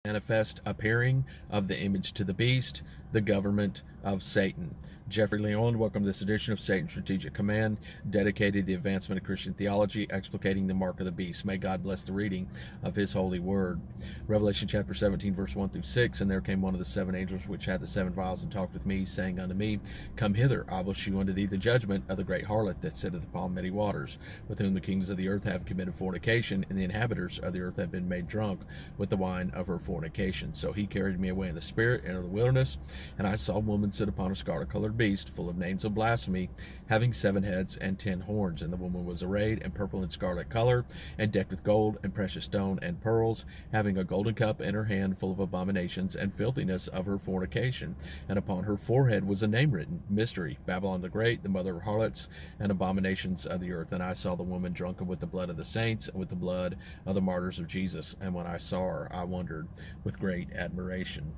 manifest appearing of the image to the beast, the government of Satan. Jeffery Lee Owen, welcome to this edition of Satan's Strategic Command, dedicated to the advancement of Christian theology, explicating the mark of the beast. May God bless the reading of his holy word. Revelation chapter 17, verse 1 through 6, and there came one of the seven angels which had the seven vials, and talked with me, saying unto me, Come hither, I will shew unto thee the judgment of the great harlot that sitteth upon many waters, with whom the kings of the earth have committed fornication, and the inhabitants of the earth have been made drunk with the wine of her fornication. So he carried me away in the spirit into the wilderness, and I saw a woman sit upon a scarlet-colored beast, full of names of blasphemy, having 7 heads and 10 horns. And the woman was arrayed in purple and scarlet color, and decked with gold and precious stone and pearls, having a golden cup in her hand, full of abominations and filthiness of her fornication. And upon her forehead was a name written, Mystery, Babylon the Great, the mother of harlots and abominations of the earth. And I saw the woman drunken with the blood of the saints, and with the blood of the martyrs of Jesus. And when I saw her, I wondered with great admiration.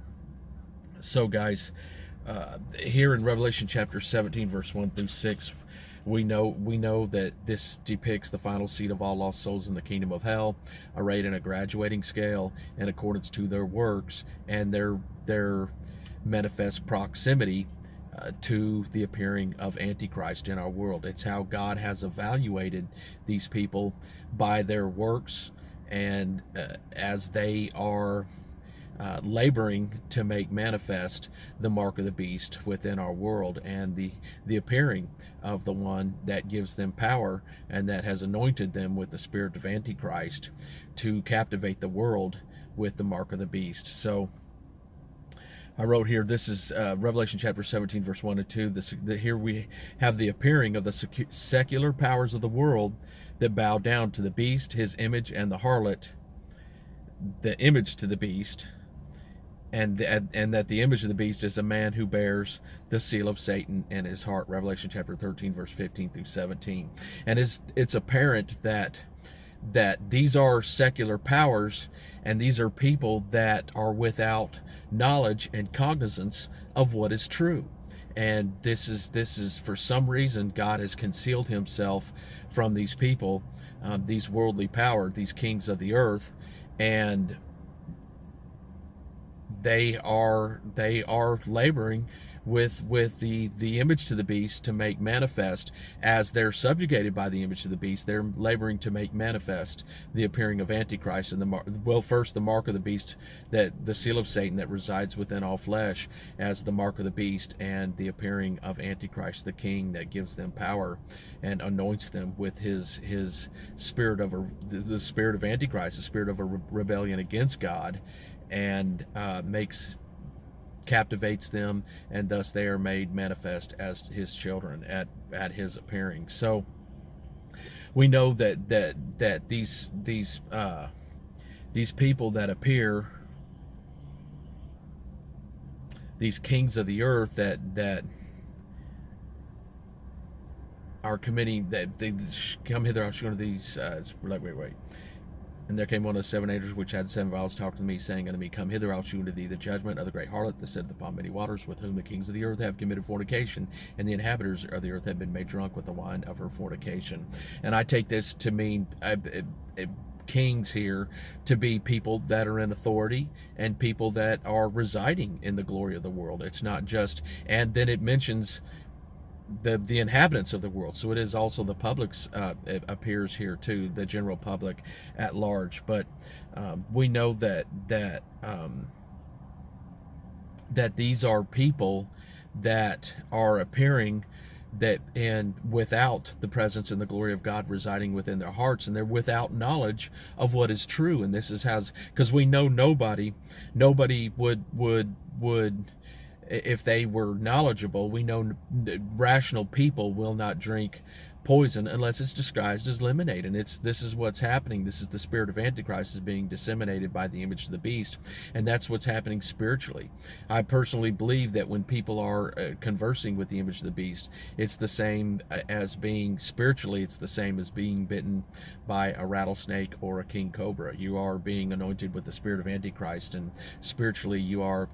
So guys, here in Revelation chapter 17, verse 1 through 6, we know that this depicts the final seat of all lost souls in the kingdom of hell, arrayed in a graduating scale in accordance to their works and their manifest proximity to the appearing of Antichrist in our world. It's how God has evaluated these people by their works, and as they are laboring to make manifest the mark of the beast within our world, and the appearing of the one that gives them power and that has anointed them with the spirit of Antichrist to captivate the world with the mark of the beast. So I wrote here, this is Revelation chapter 17, verse 1 and 2. Here we have the appearing of the secular powers of the world that bow down to the beast, his image, and the harlot, the image to the beast, and that the image of the beast is a man who bears the seal of Satan in his heart. Revelation chapter 13, verse 15 through 17. And it's apparent that these are secular powers, and these are people that are without knowledge and cognizance of what is true. And this is for some reason God has concealed himself from these people, these worldly power, these kings of the earth, and they are laboring with the image to the beast to make manifest, as they're subjugated by the image to the beast. They're laboring to make manifest the appearing of Antichrist, and first the mark of the beast, that the seal of Satan that resides within all flesh, as the mark of the beast, and the appearing of Antichrist, the king that gives them power and anoints them with his spirit of the spirit of Antichrist, the spirit of a rebellion against God, and captivates them, and thus they are made manifest as his children at his appearing. So we know that these people that appear, these kings of the earth that are committing, that they come hither, I'll show you these. Wait. And there came one of the 7 angels which had 7 vials, talked to me, saying unto me, Come hither, I'll shew unto thee the judgment of the great harlot that sitteth upon many waters, with whom the kings of the earth have committed fornication, and the inhabitants of the earth have been made drunk with the wine of her fornication. And I take this to mean kings here to be people that are in authority and people that are residing in the glory of the world. It's not just, and then it mentions the inhabitants of the world, so it is also the public's it appears here too, the general public at large. But we know that these are people that are appearing and without the presence and the glory of God residing within their hearts, and they're without knowledge of what is true. And this is because we know nobody would, if they were knowledgeable, we know rational people will not drink poison unless it's disguised as lemonade. And this is what's happening. This is the spirit of Antichrist is being disseminated by the image of the beast, and that's what's happening spiritually. I personally believe that when people are conversing with the image of the beast, it's the same as being spiritually, it's the same as being bitten by a rattlesnake or a king cobra. You are being anointed with the spirit of Antichrist, and spiritually you're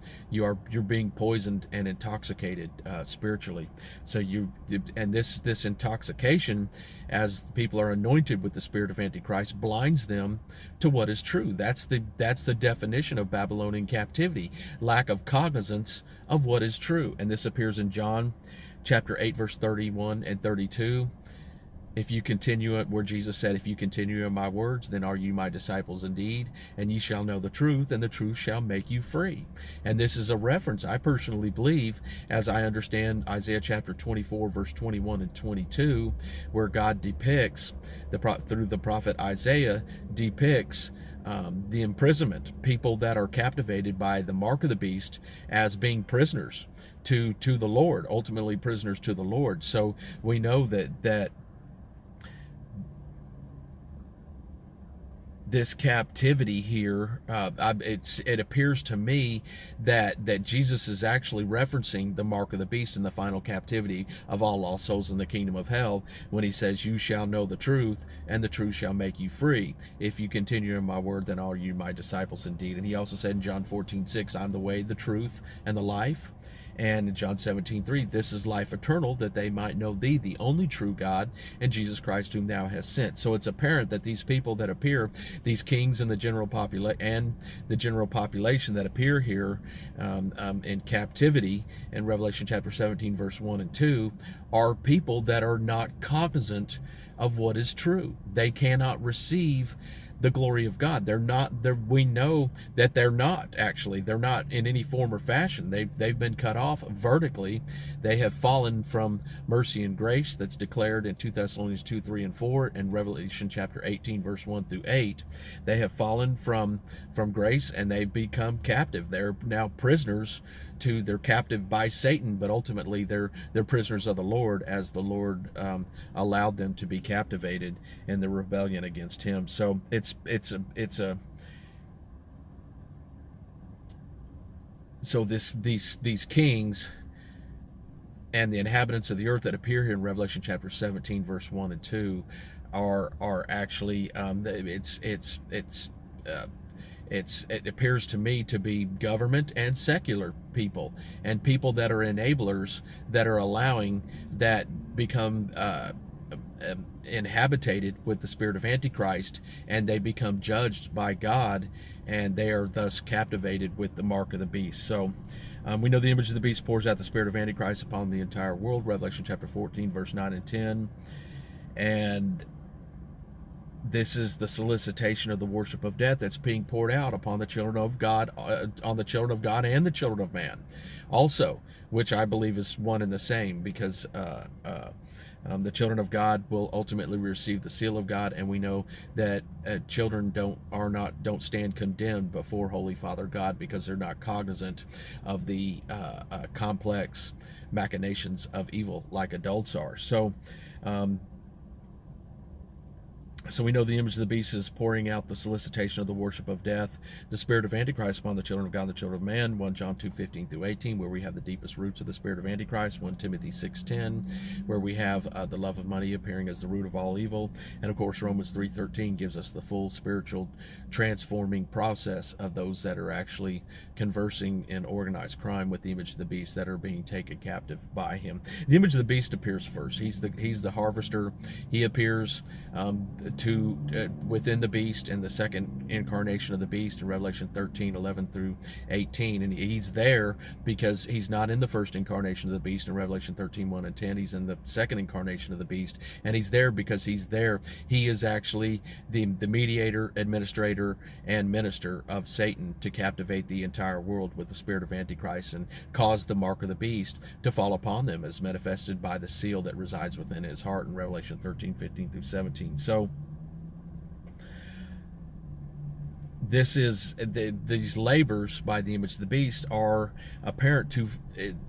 being poisoned and intoxicated spiritually. So this intoxication temptation, as people are anointed with the spirit of Antichrist, blinds them to what is true. That's the definition of Babylonian captivity: lack of cognizance of what is true. And this appears in John chapter 8, verse 31 and 32. If you continue it, where Jesus said, if you continue in my words, then are you my disciples indeed, and ye shall know the truth, and the truth shall make you free. And this is a reference, I personally believe, as I understand Isaiah chapter 24, verse 21 and 22, where God depicts, through the prophet Isaiah, depicts the imprisonment, people that are captivated by the mark of the beast, as being prisoners to the Lord, ultimately prisoners to the Lord. So we know that this captivity here, it appears to me that Jesus is actually referencing the mark of the beast in the final captivity of all lost souls in the kingdom of hell, when he says, you shall know the truth, and the truth shall make you free. If you continue in my word, then are you my disciples indeed. And he also said in John 14:6, I'm the way, the truth, and the life. And in John 17:3, this is life eternal, that they might know thee, the only true God, and Jesus Christ whom thou hast sent. So it's apparent that these people that appear, these kings and the general population that appear here in captivity in Revelation chapter 17, verse 1 and 2, are people that are not cognizant of what is true. They cannot receive the glory of God. We know that they're not in any form or fashion. They've been cut off vertically. They have fallen from mercy and grace that's declared in 2 Thessalonians 2, 3, and 4, and Revelation chapter 18, verse 1 through 8. They have fallen from grace, and they've become captive. They're now prisoners they're captive by Satan, but ultimately they're prisoners of the Lord, as the Lord allowed them to be captivated in the rebellion against him. So these kings and the inhabitants of the earth that appear here in Revelation chapter 17, verse 1 and 2 are actually it appears to me to be government and secular people, and people that are enablers, that are allowing, that become inhabited with the spirit of Antichrist, and they become judged by God, and they are thus captivated with the mark of the beast. So we know the image of the beast pours out the spirit of Antichrist upon the entire world, Revelation chapter 14, verse 9 and 10. And this is the solicitation of the worship of death that's being poured out upon the children of God, and the children of man also, which I believe is one and the same, because the children of God will ultimately receive the seal of God, and we know that children don't stand condemned before Holy Father God, because they're not cognizant of the complex machinations of evil like adults are. So we know the image of the beast is pouring out the solicitation of the worship of death, the spirit of Antichrist upon the children of God and the children of man, 1 John 2:15 through 18, where we have the deepest roots of the spirit of Antichrist, 1 Timothy 6:10, where we have the love of money appearing as the root of all evil, and of course Romans 3:13 gives us the full spiritual transforming process of those that are actually conversing in organized crime with the image of the beast, that are being taken captive by him. The image of the beast appears first. He's the harvester. He appears within the beast in the second incarnation of the beast in Revelation 13:11 through 18, and he's there because he's not in the first incarnation of the beast in Revelation 13:1 and 10. He's in the second incarnation of the beast, and he's there because he's there. He is actually the mediator, administrator, and minister of Satan to captivate the entire world with the spirit of Antichrist and cause the mark of the beast to fall upon them, as manifested by the seal that resides within his heart in Revelation 13:15 through 17. So these labors by the image of the beast are apparent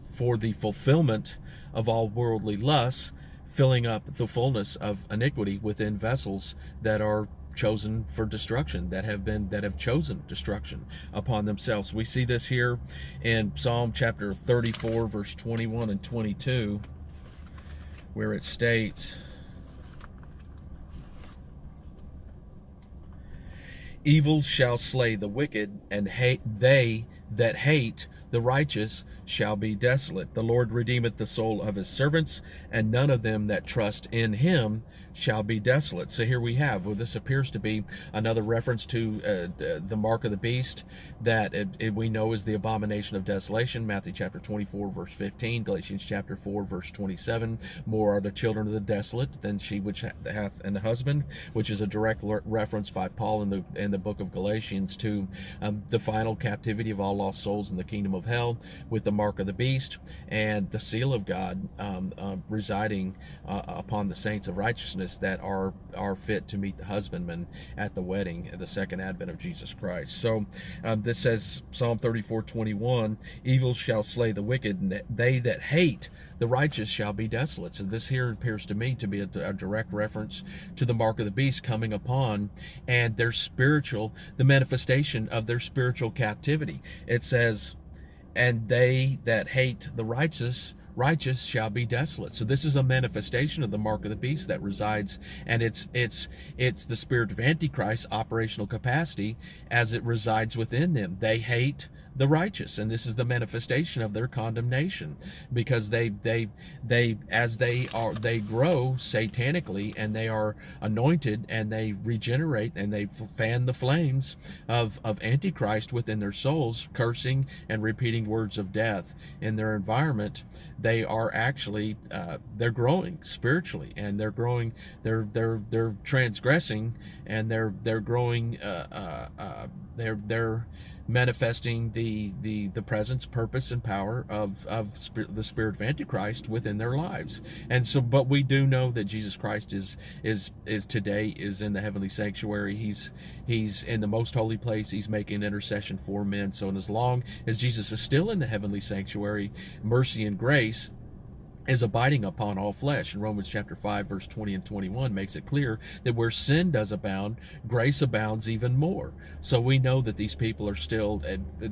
for the fulfillment of all worldly lusts, filling up the fullness of iniquity within vessels that are chosen for destruction, that have chosen destruction upon themselves. We see this here in Psalm chapter 34, verse 21 and 22, where it states, evil shall slay the wicked, and they that hate the righteous shall be desolate. The Lord redeemeth the soul of his servants, and none of them that trust in him shall be desolate. So here we have, well, this appears to be another reference to the mark of the beast that we know is the abomination of desolation. Matthew chapter 24 verse 15, Galatians chapter 4 verse 27. More are the children of the desolate than she which hath an husband, which is a direct reference by Paul in the book of Galatians to the final captivity of all lost souls in the kingdom of hell, with the mark of the beast and the seal of God residing upon the saints of righteousness that are fit to meet the husbandman at the wedding, at the second advent of Jesus Christ. So this says, Psalm 34:21, evil shall slay the wicked, and they that hate the righteous shall be desolate. So this here appears to me to be a direct reference to the mark of the beast coming upon and their spiritual, the manifestation of their spiritual captivity. It says, and they that hate the righteous shall be desolate. So this is a manifestation of the mark of the beast that resides, and it's the spirit of Antichrist operational capacity as it resides within them. They hate the righteous, and this is the manifestation of their condemnation, because they grow satanically, and they are anointed, and they regenerate, and they fan the flames of Antichrist within their souls, cursing and repeating words of death in their environment. They are actually they're growing spiritually, and they're transgressing, and they're growing they're manifesting the presence, purpose, and power of the spirit of Antichrist within their lives. And so, but we do know that Jesus Christ is today in the heavenly sanctuary. He's in the most holy place. He's making intercession for men. So, and as long as Jesus is still in the heavenly sanctuary, mercy and grace is abiding upon all flesh. And Romans chapter 5 verse 20 and 21 makes it clear that where sin does abound, grace abounds even more. So we know that these people are still,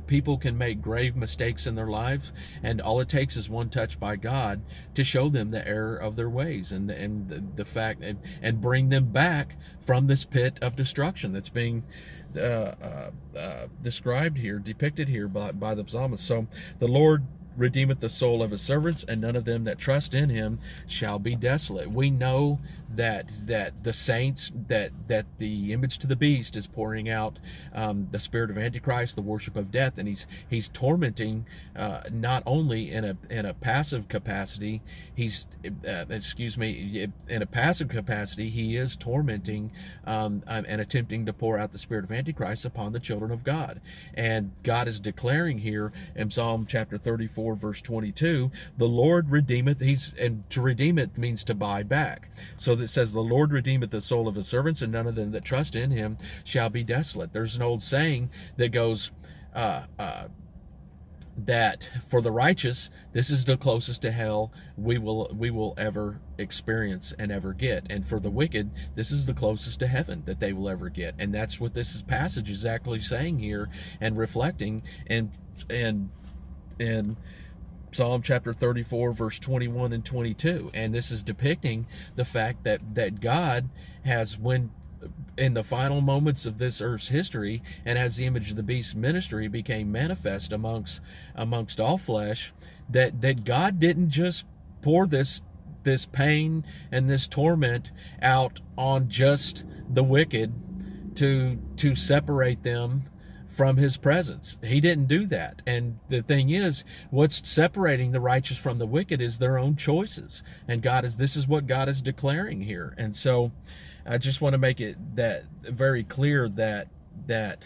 people can make grave mistakes in their lives, and all it takes is one touch by God to show them the error of their ways, and the fact, and bring them back from this pit of destruction that's being described here, depicted here by the psalmist. So the Lord redeemeth the soul of his servants, and none of them that trust in him shall be desolate. We know that the saints, that the image to the beast is pouring out the spirit of Antichrist, the worship of death, and he's tormenting not only in a passive capacity. In a passive capacity, he is tormenting and attempting to pour out the spirit of Antichrist upon the children of God. And God is declaring here in Psalm chapter 34 verse 22, the Lord redeemeth. And to redeem it means to buy back. So that says, the Lord redeemeth the soul of his servants, and none of them that trust in him shall be desolate. There's an old saying that goes that for the righteous, this is the closest to hell we will ever experience and ever get, and for the wicked, this is the closest to heaven that they will ever get. And that's what this passage is actually saying here and reflecting in Psalm chapter 34 verse 21 and 22. And this is depicting the fact that God has, when in the final moments of this earth's history, and as the image of the beast ministry became manifest amongst all flesh, that God didn't just pour this pain and this torment out on just the wicked to separate them from his presence. He didn't do that. And the thing is, what's separating the righteous from the wicked is their own choices. And this is what God is declaring here. And so I just want to make it that very clear that the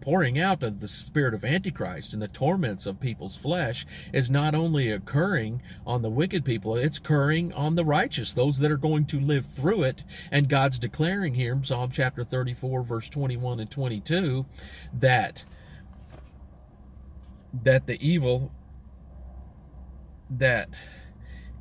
pouring out of the spirit of Antichrist and the torments of people's flesh is not only occurring on the wicked people, it's occurring on the righteous, those that are going to live through it. And God's declaring here in Psalm chapter 34 verse 21 and 22 that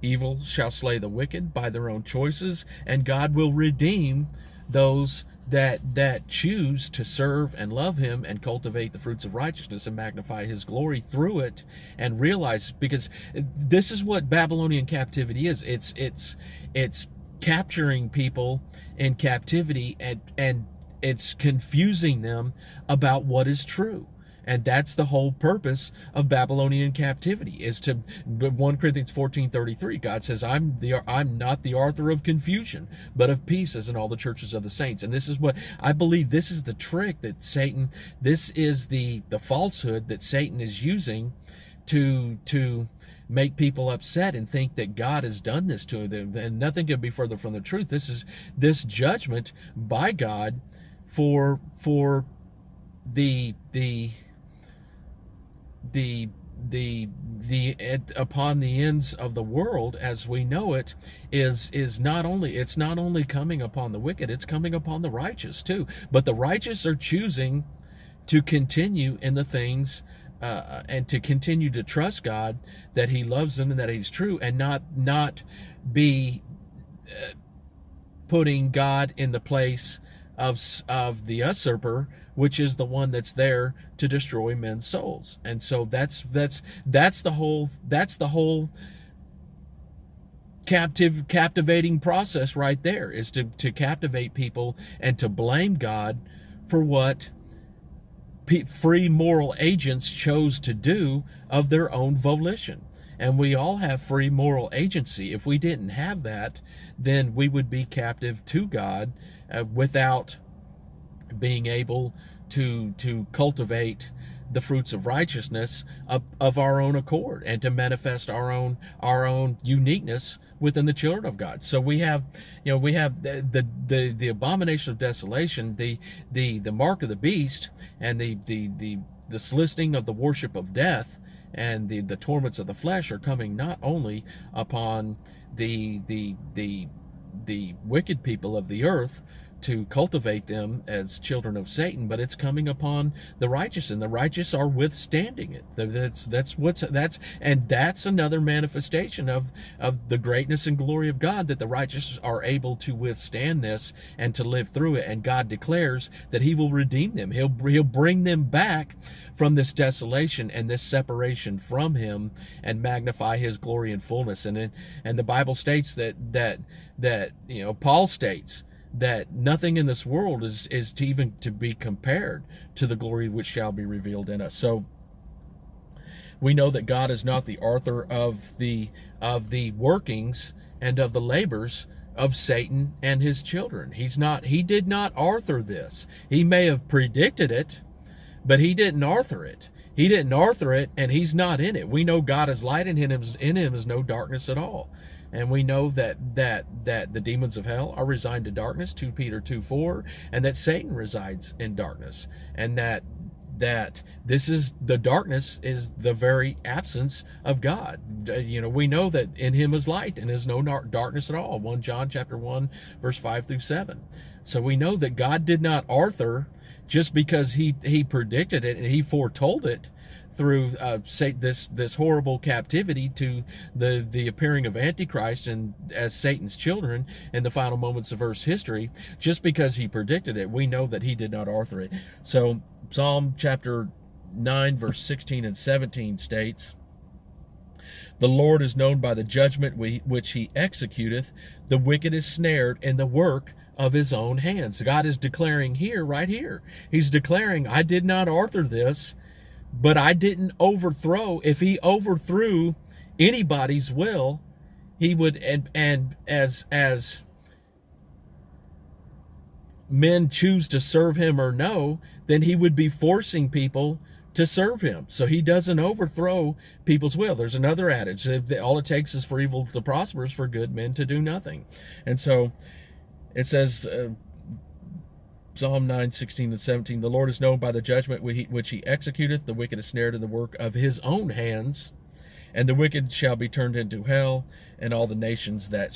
evil shall slay the wicked by their own choices, and God will redeem those that choose to serve and love him and cultivate the fruits of righteousness and magnify his glory through it, and realize, because this is what Babylonian captivity is. It's capturing people in captivity and it's confusing them about what is true. And that's the whole purpose of Babylonian captivity, is to 1 Corinthians 14:33. God says, I'm not the author of confusion, but of peace, as in all the churches of the saints. And this is what I believe, this is the trick that Satan, this is the falsehood that Satan is using to make people upset and think that God has done this to them. And nothing could be further from the truth. This is this judgment by God for the upon the ends of the world as we know it is not only coming upon the wicked, it's coming upon the righteous too. But the righteous are choosing to continue in the things and to continue to trust God, that He loves them and that He's true, and not be putting God in the place of the usurper, which is the one that's there to destroy men's souls. And so that's the whole captivating process right there, is to captivate people and to blame God for what free moral agents chose to do of their own volition. And we all have free moral agency. If we didn't have that, then we would be captive to God without being able to cultivate the fruits of righteousness of our own accord, and to manifest our own uniqueness within the children of God. So we have the abomination of desolation, the mark of the beast, and the soliciting of the worship of death, and the torments of the flesh are coming not only upon the wicked people of the earth to cultivate them as children of Satan, but it's coming upon the righteous, and the righteous are withstanding it. That's another manifestation of the greatness and glory of God, that the righteous are able to withstand this and to live through it. And God declares that He will redeem them. He'll bring them back from this desolation and this separation from Him, and magnify His glory and fullness. And the Bible states that Paul states that nothing in this world is even to be compared to the glory which shall be revealed in us. So we know that God is not the author of the workings and of the labors of Satan and his children. He did not author this. He may have predicted it, but He didn't author it. He didn't author it, and He's not in it. We know God is light, and in him is no darkness at all. And we know that the demons of hell are resigned to darkness, 2 Peter 2:4, and that Satan resides in darkness, and that this is the darkness is the very absence of God. We know that in Him is light, and is no darkness at all. 1 John chapter 1 verse 5 through 7. So we know that God did not author just because he predicted it and He foretold it through this horrible captivity to the appearing of Antichrist and as Satan's children in the final moments of Earth's history. Just because He predicted it, we know that He did not author it. So Psalm chapter 9 verse 16 and 17 states, "The Lord is known by the judgment which He executeth. The wicked is snared in the work of his own hands." God is declaring right here. He's declaring, I did not author this, but I didn't overthrow. If He overthrew anybody's will, He would, and as men choose to serve Him or no, then He would be forcing people to serve Him. So He doesn't overthrow people's will. There's another adage, all it takes is for evil to prosper, is for good men to do nothing. And so it says, Psalm 9, 16 and 17, "The Lord is known by the judgment which He executeth. The wicked is snared in the work of his own hands. And the wicked shall be turned into hell, and all the nations that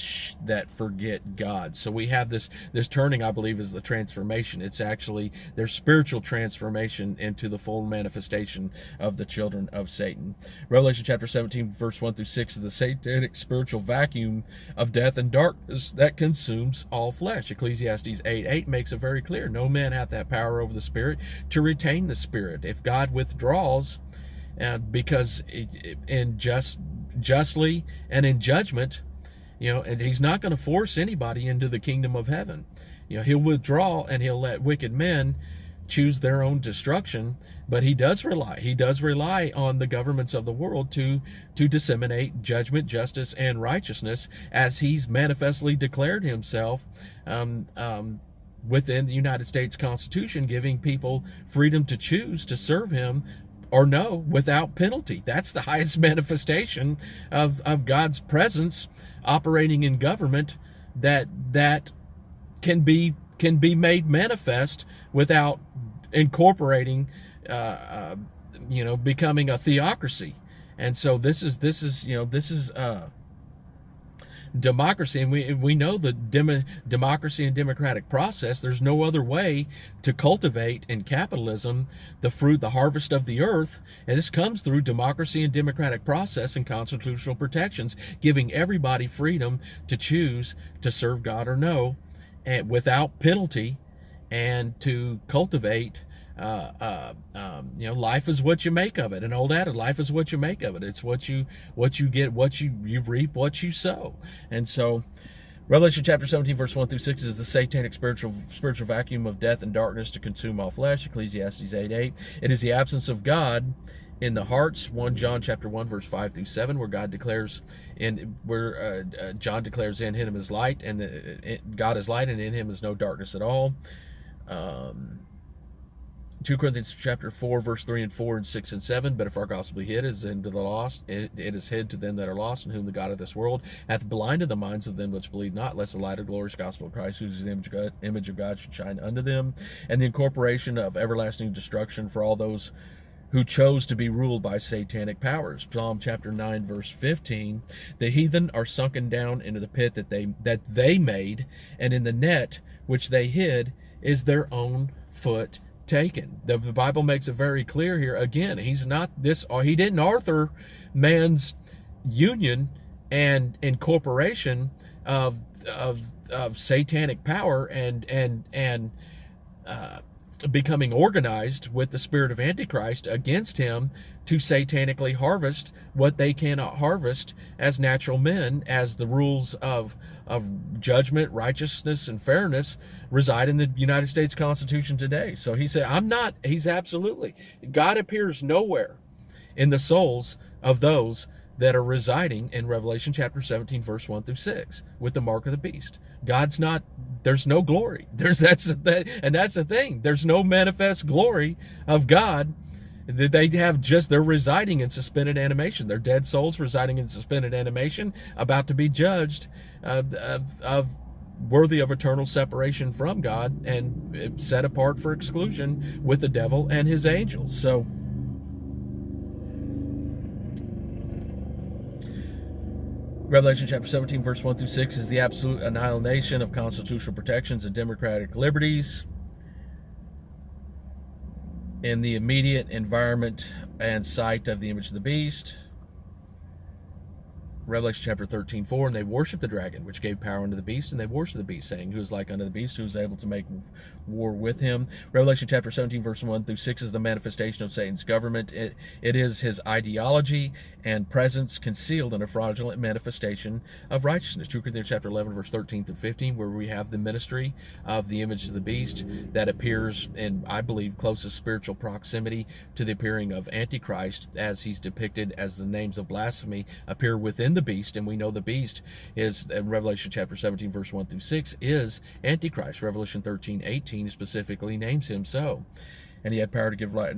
forget God." So we have this turning, I believe, is the transformation. It's actually their spiritual transformation into the full manifestation of the children of Satan. Revelation chapter 17, verse 1 through 6 is the satanic spiritual vacuum of death and darkness that consumes all flesh. Ecclesiastes 8:8 makes it very clear. No man hath that power over the Spirit to retain the Spirit. If God withdraws, because justly and in judgment, and He's not going to force anybody into the kingdom of heaven. He'll withdraw and he'll let wicked men choose their own destruction, but he does rely on the governments of the world to disseminate judgment, justice, and righteousness, as he's manifestly declared himself within the United States Constitution, giving people freedom to choose to serve him or no without penalty. That's the highest manifestation of God's presence operating in government that can be made manifest without incorporating becoming a theocracy. And so this is democracy, and we know the democracy and democratic process. There's no other way to cultivate in capitalism the fruit, the harvest of the earth, and this comes through democracy and democratic process and constitutional protections, giving everybody freedom to choose to serve God or no, and without penalty, and to cultivate life is what you make of it. An old adage, life is what you make of it. It's what you get, what you reap, what you sow. And so Revelation chapter 17 verse 1 through 6 is the satanic spiritual vacuum of death and darkness to consume all flesh. Ecclesiastes 8:8. It is the absence of God in the hearts. 1 John chapter 1 verse 5 through 7, where God declares John declares in him is light, and God is light, and in him is no darkness at all. 2 Corinthians chapter 4 verse 3 and 4 and 6 and 7. But if our gospel be hid, is unto the lost, it is hid to them that are lost, in whom the God of this world hath blinded the minds of them which believe not, lest the light of the glorious gospel of Christ, who is the image of God, should shine unto them, and the incorporation of everlasting destruction for all those who chose to be ruled by satanic powers. Psalm chapter 9 verse 15. The heathen are sunken down into the pit that they made, and in the net which they hid is their own foot taken. The Bible makes it very clear here. Again, he didn't author man's union and incorporation of satanic power and becoming organized with the spirit of Antichrist against him to satanically harvest what they cannot harvest as natural men, as the rules of judgment, righteousness, and fairness reside in the United States Constitution today. So he said, God appears nowhere in the souls of those that are residing in Revelation chapter 17 verse 1 through 6 with the mark of the beast. There's no glory. That's the thing. There's no manifest glory of God. They're residing in suspended animation. They're dead souls residing in suspended animation, about to be judged of worthy of eternal separation from God and set apart for exclusion with the devil and his angels. So Revelation chapter 17 verse 1 through 6 is the absolute annihilation of constitutional protections and democratic liberties in the immediate environment and sight of the image of the beast. Revelation chapter 13:4, and they worship the dragon, which gave power unto the beast, and they worship the beast, saying, who is like unto the beast, who is able to make war with him. Revelation chapter 17 verse 1 through 6 is the manifestation of Satan's government. It is his ideology and presence concealed in a fraudulent manifestation of righteousness. 2 Corinthians chapter 11 verse 13 through 15, where we have the ministry of the image of the beast that appears in, I believe, closest spiritual proximity to the appearing of Antichrist, as he's depicted as the names of blasphemy appear within the beast. And we know the beast is, Revelation chapter 17 verse 1 through 6, is Antichrist. Revelation 13:18 specifically names him so. And he had power to give light.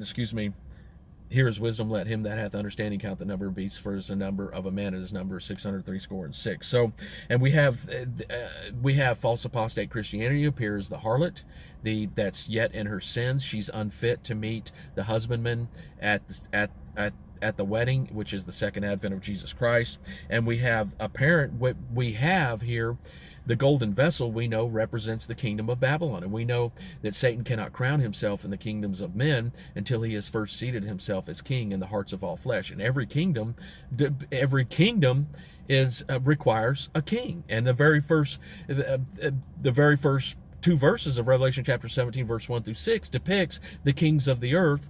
Here is wisdom, let him that hath understanding count the number of beasts, for as the number of a man is number 666. So, and we have false apostate Christianity appears the harlot, that's yet in her sins. She's unfit to meet the husbandman at the wedding, which is the second advent of Jesus Christ. And we have what we have here, the golden vessel, we know represents the kingdom of Babylon. And we know that Satan cannot crown himself in the kingdoms of men until he has first seated himself as king in the hearts of all flesh. And every kingdom requires a king. And the very first two verses of Revelation chapter 17 verse 1 through 6 depicts the kings of the earth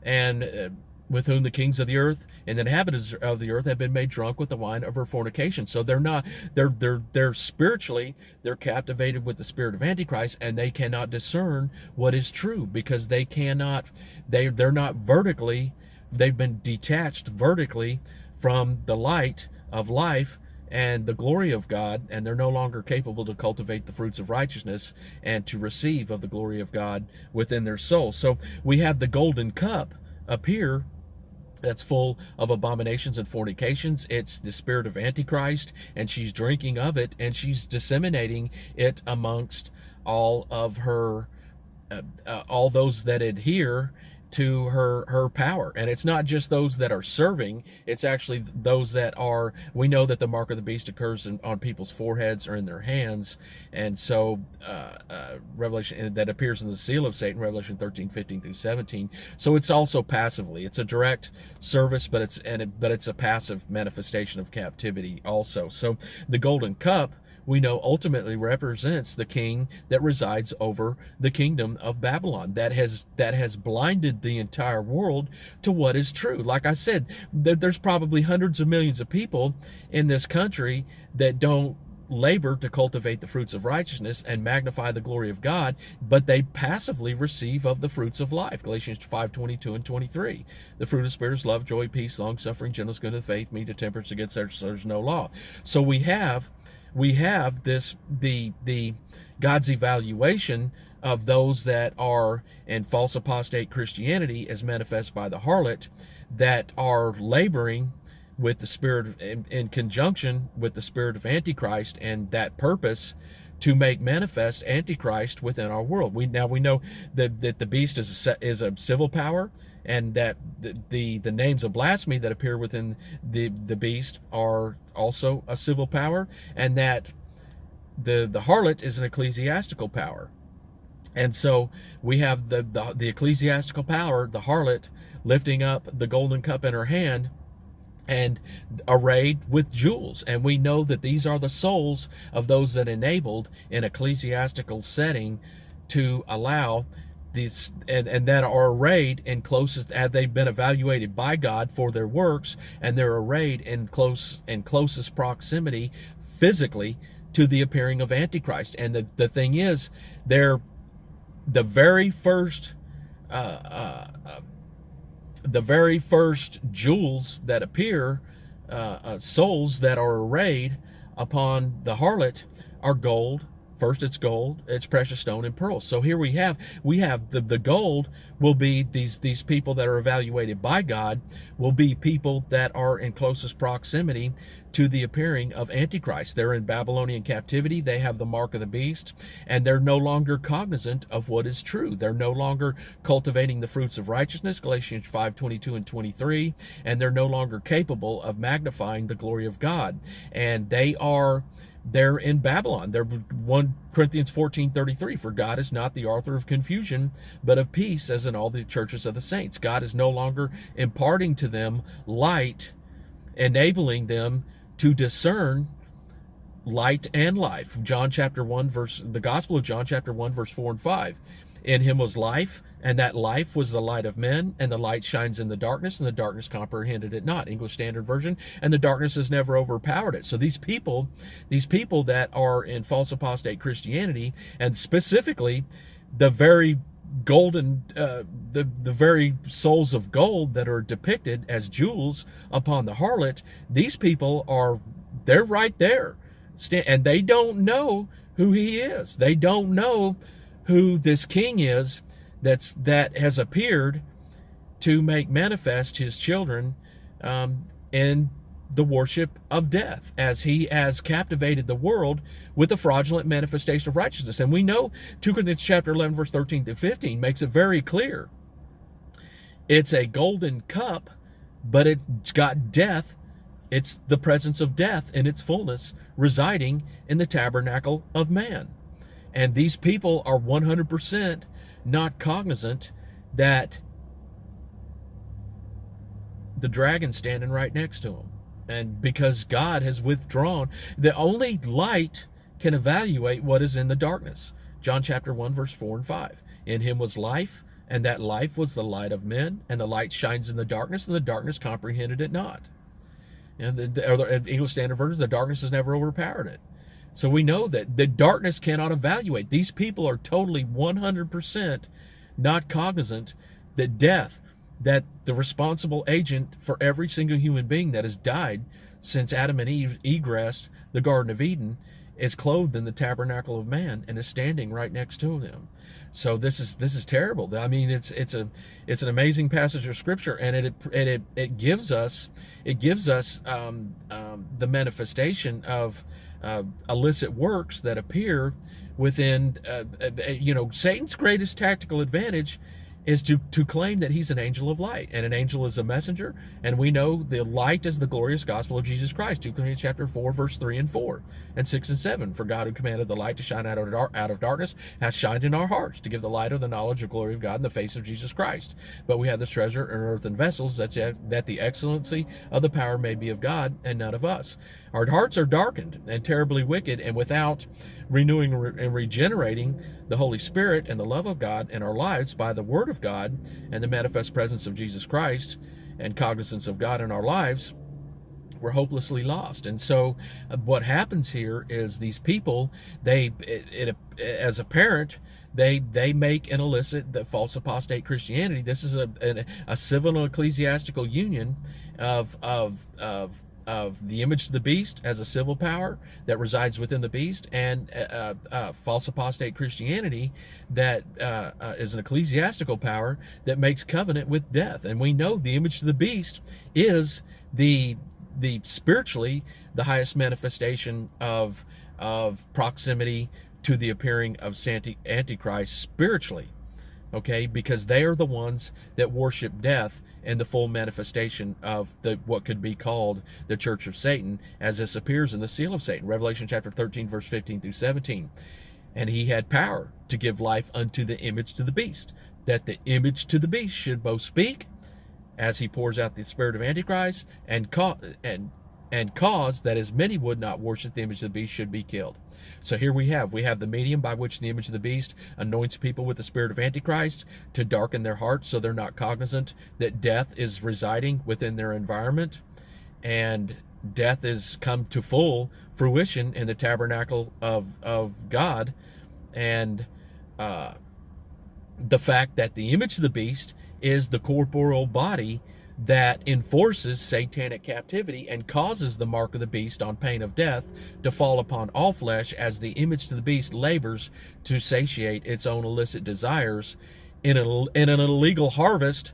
and with whom the kings of the earth and the inhabitants of the earth have been made drunk with the wine of her fornication. So they're spiritually, they're captivated with the spirit of Antichrist, and they cannot discern what is true, because they're not vertically, they've been detached vertically from the light of life and the glory of God, and they're no longer capable to cultivate the fruits of righteousness and to receive of the glory of God within their soul. So we have the golden cup appear that's full of abominations and fornications. It's the spirit of Antichrist, and she's drinking of it, and she's disseminating it amongst all of her, all those that adhere to her power. And it's not just those that are serving, it's actually those that are, we know that the mark of the beast occurs on people's foreheads or in their hands, and so Revelation, that appears in the seal of Satan, Revelation 13:15-17. So it's also passively, it's a direct service, but it's a passive manifestation of captivity also. So the golden cup, we know, ultimately represents the king that resides over the kingdom of Babylon, that has blinded the entire world to what is true. Like I said, there's probably hundreds of millions of people in this country that don't labor to cultivate the fruits of righteousness and magnify the glory of God, but they passively receive of the fruits of life. Galatians 5:22-23. The fruit of the Spirit is love, joy, peace, long-suffering, gentleness, goodness, faith, meekness, temperance. Against such there's no law. So we have this, the God's evaluation of those that are in false apostate Christianity as manifest by the harlot, that are laboring with the spirit in conjunction with the spirit of Antichrist, and that purpose to make manifest Antichrist within our world. We know that the beast is a civil power, and that the names of blasphemy that appear within the beast are also a civil power, and that the harlot is an ecclesiastical power. And so we have the ecclesiastical power, the harlot, lifting up the golden cup in her hand and arrayed with jewels. And we know that these are the souls of those that enabled in ecclesiastical setting to allow these, and that are arrayed in closest, as they've been evaluated by God for their works, and they're arrayed in closest proximity physically to the appearing of Antichrist. And the thing is, they're the very first jewels that appear, souls that are arrayed upon the harlot, are gold. First it's gold, it's precious stone, and pearls. So here we have the gold will be these people that are evaluated by God, will be people that are in closest proximity to the appearing of Antichrist. They're in Babylonian captivity, they have the mark of the beast, and they're no longer cognizant of what is true. They're no longer cultivating the fruits of righteousness, Galatians 5:22-23, and they're no longer capable of magnifying the glory of God. And they're in Babylon. They're 1 Corinthians 14:33, for God is not the author of confusion, but of peace, as in all the churches of the saints. God is no longer imparting to them light, enabling them to discern light and life. The Gospel of John chapter 1, verse 4 and 5. In him was life, and that life was the light of men, and the light shines in the darkness, and the darkness comprehended it not. English Standard Version. And the darkness has never overpowered it. So these people that are in false apostate Christianity, and specifically the very golden, the very souls of gold that are depicted as jewels upon the harlot, these people they're right there, and they don't know who he is. They don't know who this king is that has appeared to make manifest his children in the worship of death, as he has captivated the world with the fraudulent manifestation of righteousness. And we know 2 Corinthians chapter 11, verse 13-15 makes it very clear. It's a golden cup, but it's got death. It's the presence of death in its fullness residing in the tabernacle of man. And these people are 100% not cognizant that the dragon's standing right next to them. And because God has withdrawn, the only light can evaluate what is in the darkness. John chapter 1, verse 4 and 5. In him was life, and that life was the light of men, and the light shines in the darkness, and the darkness comprehended it not. And the English Standard Version, the darkness has never overpowered it. So we know that the darkness cannot evaluate. These people are totally 100% not cognizant that death, that the responsible agent for every single human being that has died since Adam and Eve egressed the Garden of Eden, is clothed in the tabernacle of man and is standing right next to them. So this is terrible. I mean, it's an amazing passage of Scripture, and it gives us the manifestation of illicit works that appear within. Satan's greatest tactical advantage is to claim that he's an angel of light, and an angel is a messenger, and we know the light is the glorious gospel of Jesus Christ. 2 Corinthians chapter 4, verse 3 and 4, and 6 and 7. For God, who commanded the light to shine out of darkness, hath shined in our hearts to give the light of the knowledge of glory of God in the face of Jesus Christ. But we have this treasure in earthen vessels, that the excellency of the power may be of God and none of us. Our hearts are darkened and terribly wicked, and without renewing and regenerating the Holy Spirit and the love of God in our lives by the Word of God and the manifest presence of Jesus Christ and cognizance of God in our lives, we're hopelessly lost. And so what happens here is these people, as a parent, they make an illicit, the false apostate Christianity. This is a civil and ecclesiastical union of the image of the beast as a civil power that resides within the beast, and false apostate Christianity that is an ecclesiastical power that makes covenant with death. And we know the image of the beast is the spiritually the highest manifestation of proximity to the appearing of Antichrist spiritually. Okay, because they are the ones that worship death and the full manifestation of what could be called the Church of Satan, as this appears in the seal of Satan, Revelation chapter 13, verse 15 through 17. And he had power to give life unto the image to the beast, that the image to the beast should both speak, as he pours out the spirit of Antichrist, and cause that as many would not worship the image of the beast should be killed. So here we have the medium by which the image of the beast anoints people with the spirit of Antichrist to darken their hearts so they're not cognizant that death is residing within their environment, and death is come to full fruition in the tabernacle of God. And the fact that the image of the beast is the corporeal body that enforces satanic captivity and causes the mark of the beast on pain of death to fall upon all flesh, as the image to the beast labors to satiate its own illicit desires in an illegal harvest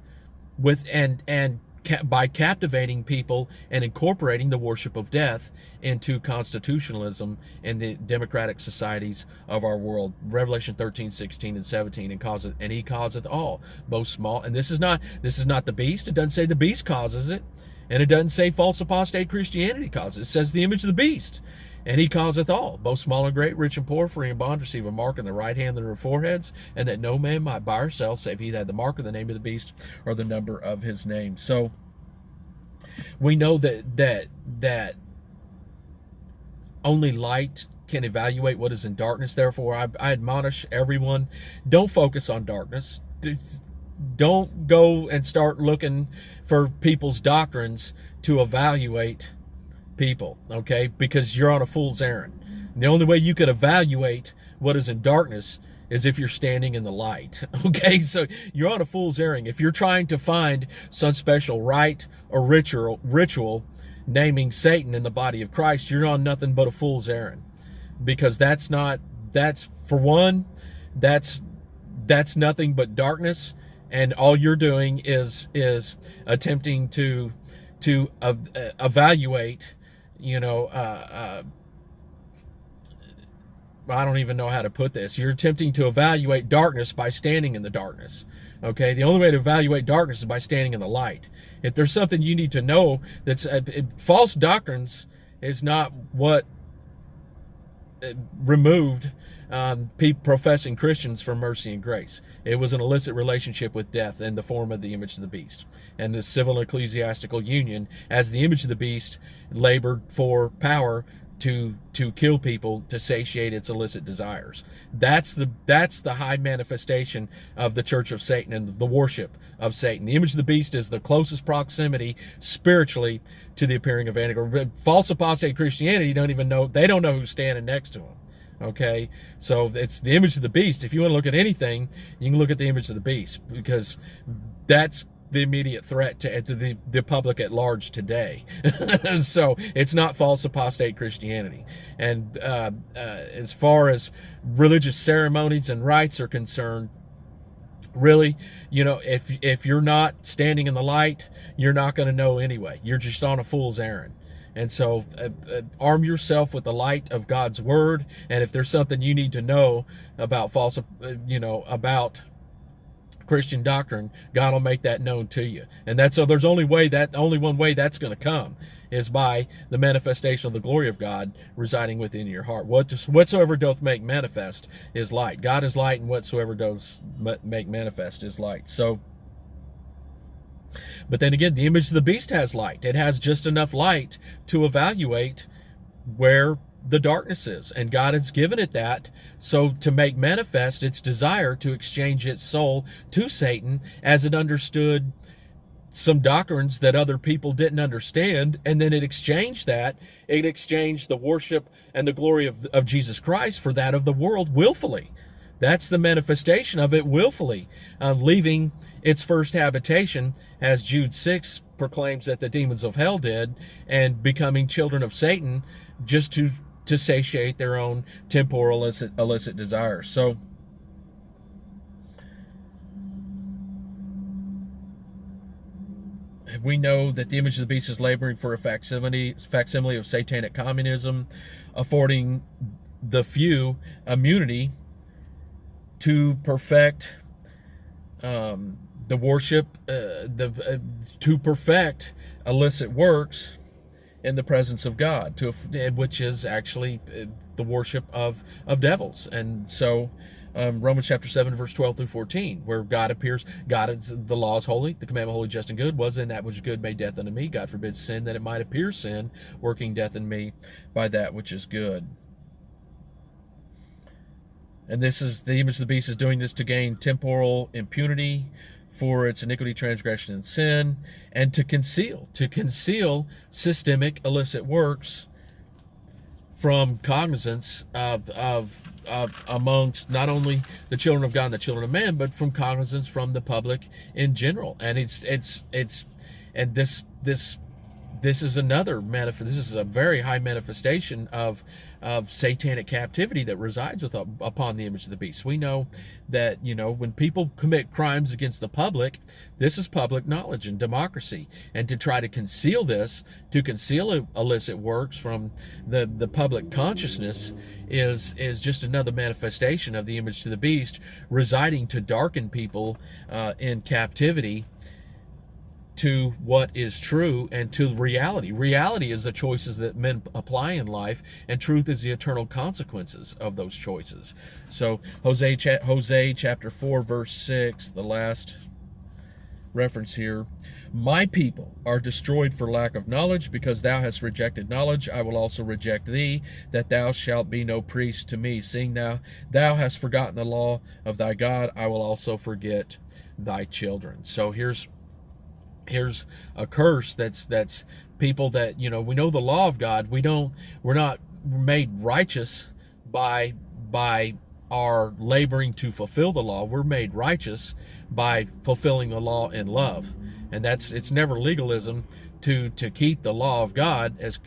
by captivating people and incorporating the worship of death into constitutionalism in the democratic societies of our world. Revelation 13, 16, and 17, and he causeth all, both small, and this is not the beast. It doesn't say the beast causes it, and it doesn't say false apostate Christianity causes it. It says the image of the beast. And he causeth all, both small and great, rich and poor, free and bond, receive a mark in the right hand and their foreheads, and that no man might buy or sell, save he that had the mark of the name of the beast or the number of his name. So we know that only light can evaluate what is in darkness. Therefore, I admonish everyone, don't focus on darkness. Don't go and start looking for people's doctrines to evaluate people, okay? Because you're on a fool's errand. And the only way you could evaluate what is in darkness is if you're standing in the light, okay? So you're on a fool's errand. If you're trying to find some special rite or ritual naming Satan in the body of Christ, you're on nothing but a fool's errand. Because that's nothing but darkness, and all you're doing is attempting to evaluate, I don't even know how to put this. You're attempting to evaluate darkness by standing in the darkness. Okay, the only way to evaluate darkness is by standing in the light. If there's something you need to know, that's false doctrines is not what removed professing Christians from mercy and grace. It was an illicit relationship with death in the form of the image of the beast, and the civil and ecclesiastical union as the image of the beast labored for power to kill people to satiate its illicit desires. That's the high manifestation of the church of Satan and the worship of Satan. The image of the beast is the closest proximity spiritually to the appearing of Antichrist. False apostate Christianity don't know who's standing next to him. Okay, so it's the image of the beast. If you want to look at anything, you can look at the image of the beast, because that's the immediate threat to the public at large today. So it's not false apostate Christianity. And as far as religious ceremonies and rites are concerned, really, if you're not standing in the light, you're not going to know anyway. You're just on a fool's errand. And so arm yourself with the light of God's word. And if there's something you need to know about about Christian doctrine, God will make that known to you. And there's only one way that's going to come, is by the manifestation of the glory of God residing within your heart. Whatsoever doth make manifest is light. God is light, and whatsoever doth make manifest is light. So, but then again, the image of the beast has light. It has just enough light to evaluate where the darkness is, and God has given it that, so to make manifest its desire to exchange its soul to Satan, as it understood some doctrines that other people didn't understand, and then it exchanged the worship and the glory of Jesus Christ for that of the world willfully. That's the manifestation of it willfully, leaving its first habitation, as Jude 6 proclaims that the demons of hell did, and becoming children of Satan just to satiate their own temporal illicit desires. So we know that the image of the beast is laboring for a facsimile of satanic communism, affording the few immunity to perfect the worship, to perfect illicit works in the presence of God, which is actually the worship of devils. And so Romans chapter 7, verse 12 through 14, where God appears, the law is holy, the commandment holy, just, and good, was in that which is good made death unto me. God forbids sin, that it might appear sin, working death in me by that which is good. And this is the image of the beast is doing this to gain temporal impunity for its iniquity, transgression, and sin, and to conceal systemic illicit works from cognizance of amongst not only the children of God and the children of man, but from cognizance from the public in general. And this is another this is a very high manifestation of satanic captivity that resides upon the image of the beast. We know that, when people commit crimes against the public, this is public knowledge and democracy. And to try to conceal illicit works from the public consciousness is just another manifestation of the image to the beast residing to darken people in captivity to what is true and to reality. Reality is the choices that men apply in life, and truth is the eternal consequences of those choices. So Hosea chapter 4, verse 6, the last reference here. My people are destroyed for lack of knowledge, because thou hast rejected knowledge. I will also reject thee, that thou shalt be no priest to me. Seeing thou hast forgotten the law of thy God, I will also forget thy children. So here's a curse that's people that, we know the law of God. We're not made righteous by our laboring to fulfill the law. We're made righteous by fulfilling the law in love. And it's never legalism to keep the law of God as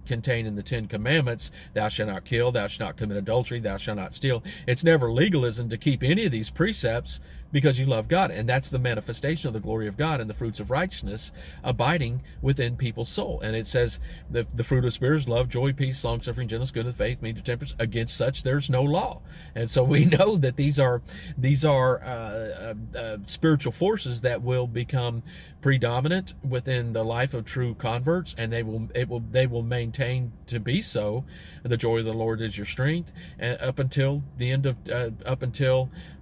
contained in the 10 Commandments. Thou shalt not kill, thou shalt not commit adultery, thou shalt not steal. It's never legalism to keep any of these precepts, because you love God. And that's the manifestation of the glory of God and the fruits of righteousness abiding within people's soul. And it says the fruit of the Spirit is love, joy, peace, long-suffering, gentleness, goodness, faith, meekness, temperance. Against such there's no law. And so we know that these are spiritual forces that will become predominant within the life of true converts, and they will maintain to be so. The joy of the Lord is your strength, and up until the end of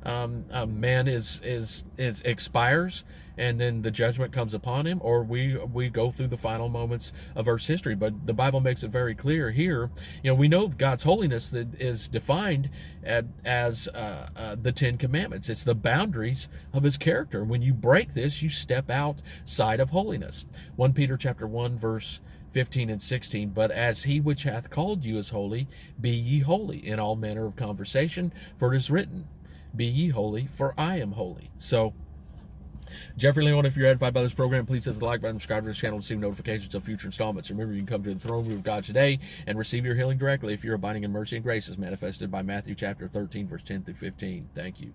man is expires, and then the judgment comes upon him, or we go through the final moments of Earth's history. But the Bible makes it very clear here. We know God's holiness that is defined as the Ten Commandments. It's the boundaries of His character. When you break this, you step outside of holiness. 1 Peter chapter 1 verse 15 and 16, but as He which hath called you is holy, be ye holy in all manner of conversation, for it is written, be ye holy, for I am holy. So, Jeffery Lee Owen, if you're edified by this program, please hit the like button, subscribe to this channel to receive notifications of future installments. Remember, you can come to the throne room of God today and receive your healing directly if you're abiding in mercy and grace as manifested by Matthew chapter 13, verse 10 through 15. Thank you.